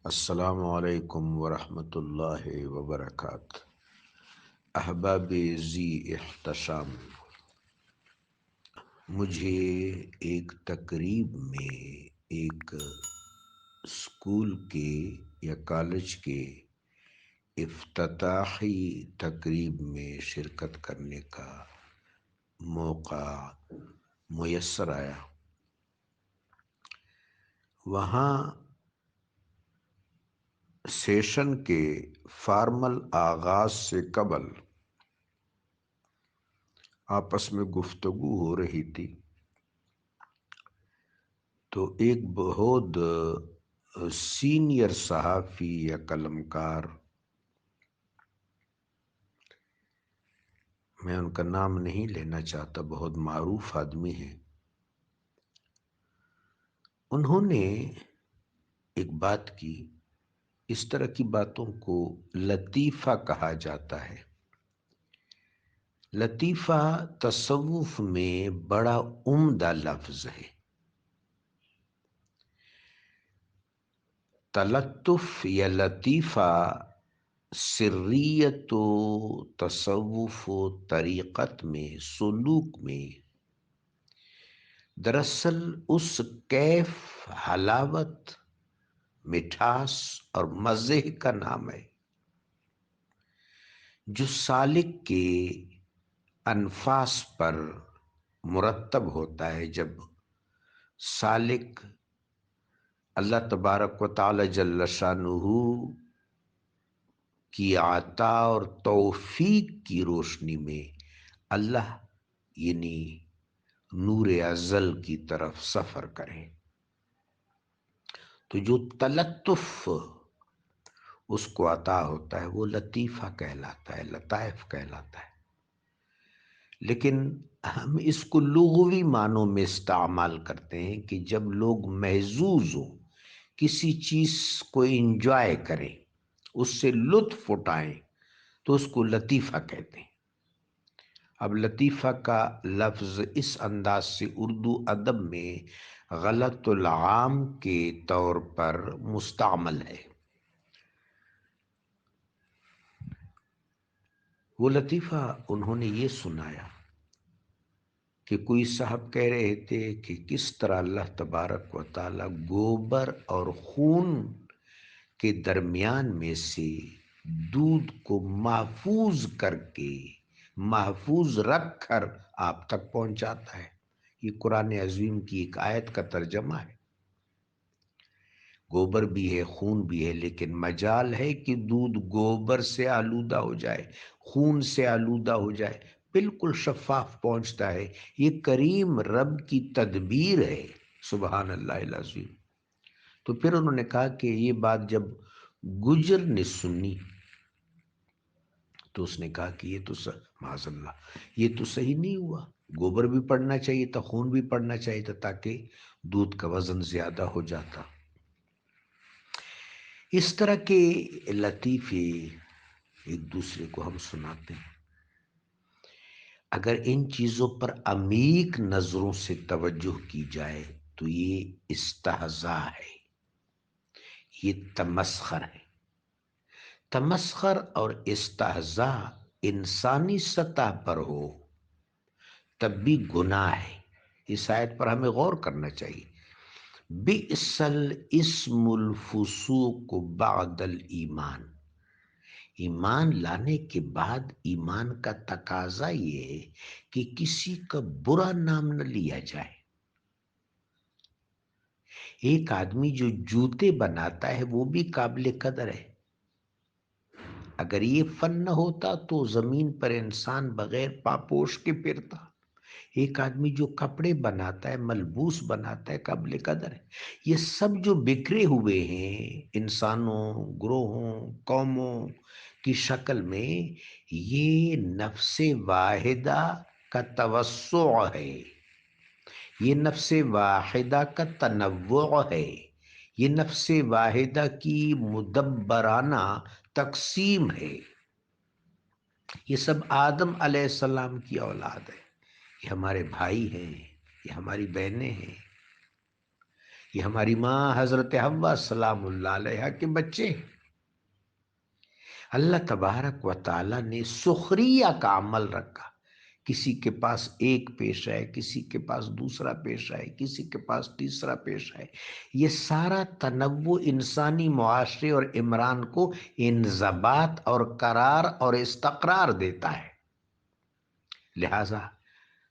السلام علیکم ورحمۃ اللہ وبرکاتہ۔ احباب ذی احتشام، مجھے ایک تقریب میں ایک اسکول کے یا کالج کے افتتاحی تقریب میں شرکت کرنے کا موقع میسر آیا۔ وہاں سیشن کے فارمل آغاز سے قبل آپس میں گفتگو ہو رہی تھی، تو ایک بہت سینئر صحافی یا قلمکار، میں ان کا نام نہیں لینا چاہتا، بہت معروف آدمی ہیں، انہوں نے ایک بات کی۔ اس طرح کی باتوں کو لطیفہ کہا جاتا ہے۔ لطیفہ تصوف میں بڑا عمدہ لفظ ہے۔ تلطف یا لطیفہ سریت و تصوف و طریقت میں، سلوک میں دراصل اس کیف، حلاوت، مٹھاس اور مزے کا نام ہے جو سالک کے انفاس پر مرتب ہوتا ہے۔ جب سالک اللہ تبارک و تعالی جل شانہ کی عطا اور توفیق کی روشنی میں اللہ یعنی نور ازل کی طرف سفر کریں، تو جو تلطف اس کو عطا ہوتا ہے وہ لطیفہ کہلاتا ہے، لطائف کہلاتا ہے۔ لیکن ہم اس کو لغوی معنوں میں استعمال کرتے ہیں کہ جب لوگ محظوظ ہوں، کسی چیز کو انجوائے کریں، اس سے لطف اٹھائیں، تو اس کو لطیفہ کہتے ہیں۔ اب لطیفہ کا لفظ اس انداز سے اردو ادب میں غلط العام کے طور پر مستعمل ہے۔ وہ لطیفہ انہوں نے یہ سنایا کہ کوئی صاحب کہہ رہے تھے کہ کس طرح اللہ تبارک و تعالی گوبر اور خون کے درمیان میں سے دودھ کو محفوظ کر کے، محفوظ رکھ کر آپ تک پہنچاتا ہے۔ یہ قرآن عظیم کی ایک آیت کا ترجمہ ہے۔ گوبر بھی ہے، خون بھی ہے، لیکن مجال ہے کہ دودھ گوبر سے آلودہ ہو جائے، خون سے آلودہ ہو جائے، بالکل شفاف پہنچتا ہے۔ یہ کریم رب کی تدبیر ہے، سبحان اللہ العظیم۔ تو پھر انہوں نے کہا کہ یہ بات جب گجر نے سنی تو اس نے کہا کہ یہ تو معاذ اللہ، یہ تو صحیح نہیں ہوا، گوبر بھی پڑنا چاہیے تھا، خون بھی پڑنا چاہیے تھا، تاکہ دودھ کا وزن زیادہ ہو جاتا۔ اس طرح کے لطیفے ایک دوسرے کو ہم سناتے ہیں۔ اگر ان چیزوں پر عمیق نظروں سے توجہ کی جائے تو یہ استہزاء ہے، یہ تمسخر ہے۔ تمسخر اور استہزاء انسانی سطح پر ہو تب بھی گناہ ہے۔ اس آیت پر ہمیں غور کرنا چاہیے۔ بئس الاسم الفسوق بعد الایمان، ایمان لانے کے بعد ایمان کا تقاضا یہ ہے کہ کسی کا برا نام نہ لیا جائے۔ ایک آدمی جو جوتے بناتا ہے وہ بھی قابل قدر ہے۔ اگر یہ فن نہ ہوتا تو زمین پر انسان بغیر پاپوش کے پھرتا۔ ایک آدمی جو کپڑے بناتا ہے، ملبوس بناتا ہے، قابل قدر ہے۔ یہ سب جو بکھرے ہوئے ہیں انسانوں، گروہوں، قوموں کی شکل میں، یہ نفس واحدہ کا توسع ہے، یہ نفس واحدہ کا تنوع ہے، یہ نفس واحدہ کی مدبرانہ تقسیم ہے۔ یہ سب آدم علیہ السلام کی اولاد ہے، یہ ہمارے بھائی ہیں، یہ ہماری بہنیں ہیں۔ یہ ہماری ماں حضرت حوا سلام اللہ علیہا کے بچے ہیں۔ اللہ تبارک و تعالیٰ نے سخریہ کا عمل رکھا، کسی کے پاس ایک پیشہ ہے، کسی کے پاس دوسرا پیشہ ہے، کسی کے پاس تیسرا پیشہ ہے۔ یہ سارا تنوع انسانی معاشرے اور عمران کو انضباط اور قرار اور استقرار دیتا ہے۔ لہذا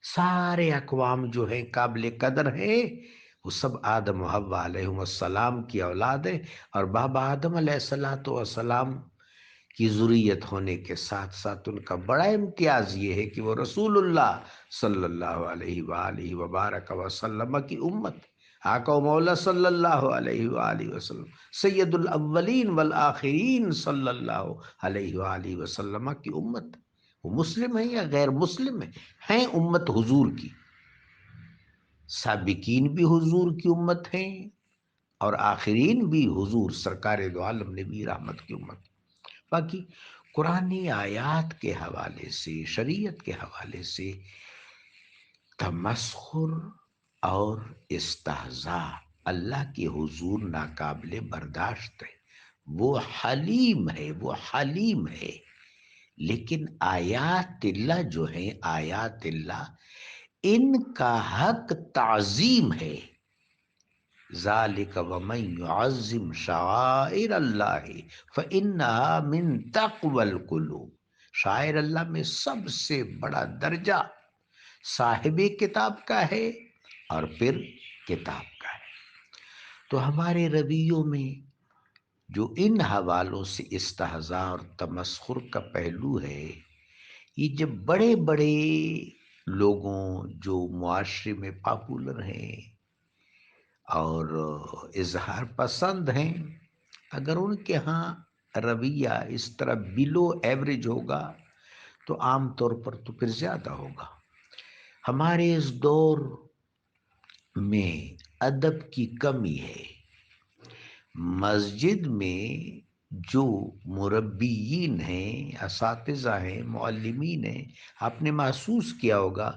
سارے اقوام جو ہیں قابل قدر ہیں، وہ سب آدم و حوا علیہم السلام کی اولاد ہیں، اور بابا آدم علیہ السلام کی ذریت ہونے کے ساتھ ساتھ ان کا بڑا امتیاز یہ ہے کہ وہ رسول اللہ صلی اللہ علیہ وآلہ وبارک وسلم کی امت، آقا و مولا صلی اللہ علیہ وآلہ وسلم، سید الاولین والآخرین صلی اللہ علیہ وآلہ وسلم کی امت۔ وہ مسلم ہیں یا غیر مسلم ہیں امت حضور کی، سابقین بھی حضور کی امت ہیں اور آخرین بھی حضور سرکار دو عالم نبی رحمت کی امت۔ باقی قرآنی آیات کے حوالے سے، شریعت کے حوالے سے تمسخر اور استہزاء اللہ کے حضور ناقابل برداشت ہے۔ وہ حلیم ہے، وہ حلیم ہے، لیکن آیات اللہ جو ہیں، آیات اللہ، ان کا حق تعظیم ہے۔ ذالک ومن یعظم شعائر اللہ فانہا من تقوی القلوب۔ شاعر اللہ میں سب سے بڑا درجہ صاحب کتاب کا ہے اور پھر کتاب کا ہے۔ تو ہمارے رویوں میں جو ان حوالوں سے استہزاء اور تمسخر کا پہلو ہے، یہ جب بڑے بڑے لوگوں جو معاشرے میں پاپولر ہیں اور اظہار پسند ہیں، اگر ان کے ہاں رویہ اس طرح بلو ایوریج ہوگا تو عام طور پر تو پھر زیادہ ہوگا۔ ہمارے اس دور میں ادب کی کمی ہے۔ مسجد میں جو مربیین ہیں، اساتذہ ہیں، معلمین ہیں، آپ نے محسوس کیا ہوگا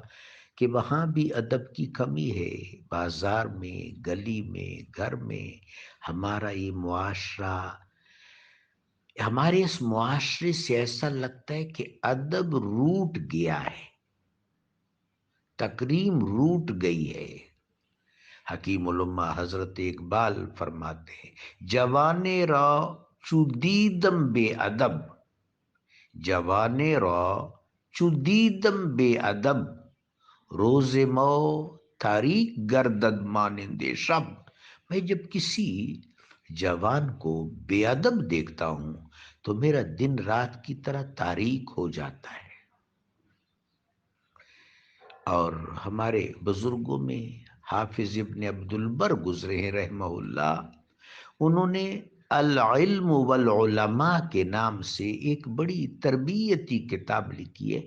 کہ وہاں بھی ادب کی کمی ہے۔ بازار میں، گلی میں، گھر میں ہمارا یہ معاشرہ، ہمارے اس معاشرے سے ایسا لگتا ہے کہ ادب روٹ گیا ہے، تکریم روٹ گئی ہے۔ حکیم الامہ حضرت اقبال فرماتے ہیں، جوانے را چو دیدم بے ادب، جوانے را چو دیدم بے ادب، روز مو تاریک گردد مانند شب۔ میں جب کسی جوان کو بے ادب دیکھتا ہوں تو میرا دن رات کی طرح تاریک ہو جاتا ہے۔ اور ہمارے بزرگوں میں حافظ ابن عبد البر گزرے ہیں رحمہ اللہ، انہوں نے العلم والعلماء کے نام سے ایک بڑی تربیتی کتاب لکھی ہے،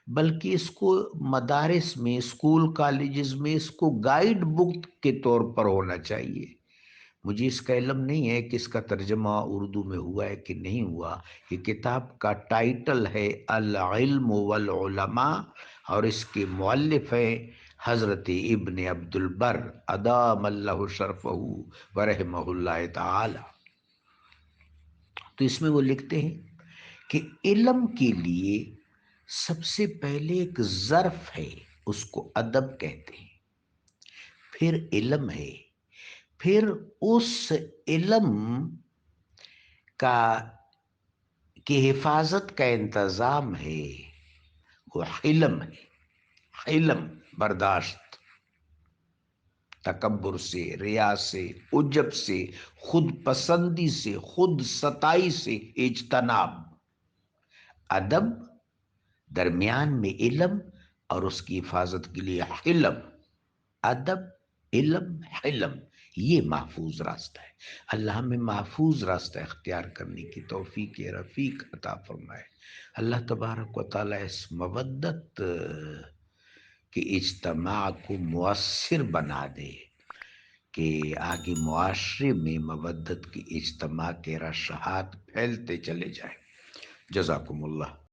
بلکہ اس کو مدارس میں، اسکول کالجز میں اس کو گائیڈ بک کے طور پر ہونا چاہیے۔ مجھے اس کا علم نہیں ہے کہ اس کا ترجمہ اردو میں ہوا ہے کہ نہیں ہوا۔ یہ کتاب کا ٹائٹل ہے العلم والعلماء، اور اس کے مؤلف ہیں حضرت ابن عبد البر ادام اللہ شرفہ ورحمہ اللہ تعالی۔ تو اس میں وہ لکھتے ہیں کہ علم کے لیے سب سے پہلے ایک ظرف ہے، اس کو ادب کہتے ہیں، پھر علم ہے، پھر اس علم کا کی حفاظت کا انتظام ہے، وہ حلم ہے۔ حلم، برداشت، تکبر سے، ریا سے، عجب سے، خود پسندی سے، خود ستائی سے اجتناب۔ ادب، درمیان میں علم اور اس کی حفاظت کے لیے حلم۔ ادب، علم، حلم، یہ محفوظ راستہ ہے۔ اللہ ہمیں محفوظ راستہ اختیار کرنے کی توفیق رفیق عطا فرمائے۔ اللہ تبارک و تعالی اس مودت کے اجتماع کو مؤثر بنا دے کہ آگے معاشرے میں مودت کے اجتماع کے رشحات پھیلتے چلے جائیں۔ جزاکم اللہ۔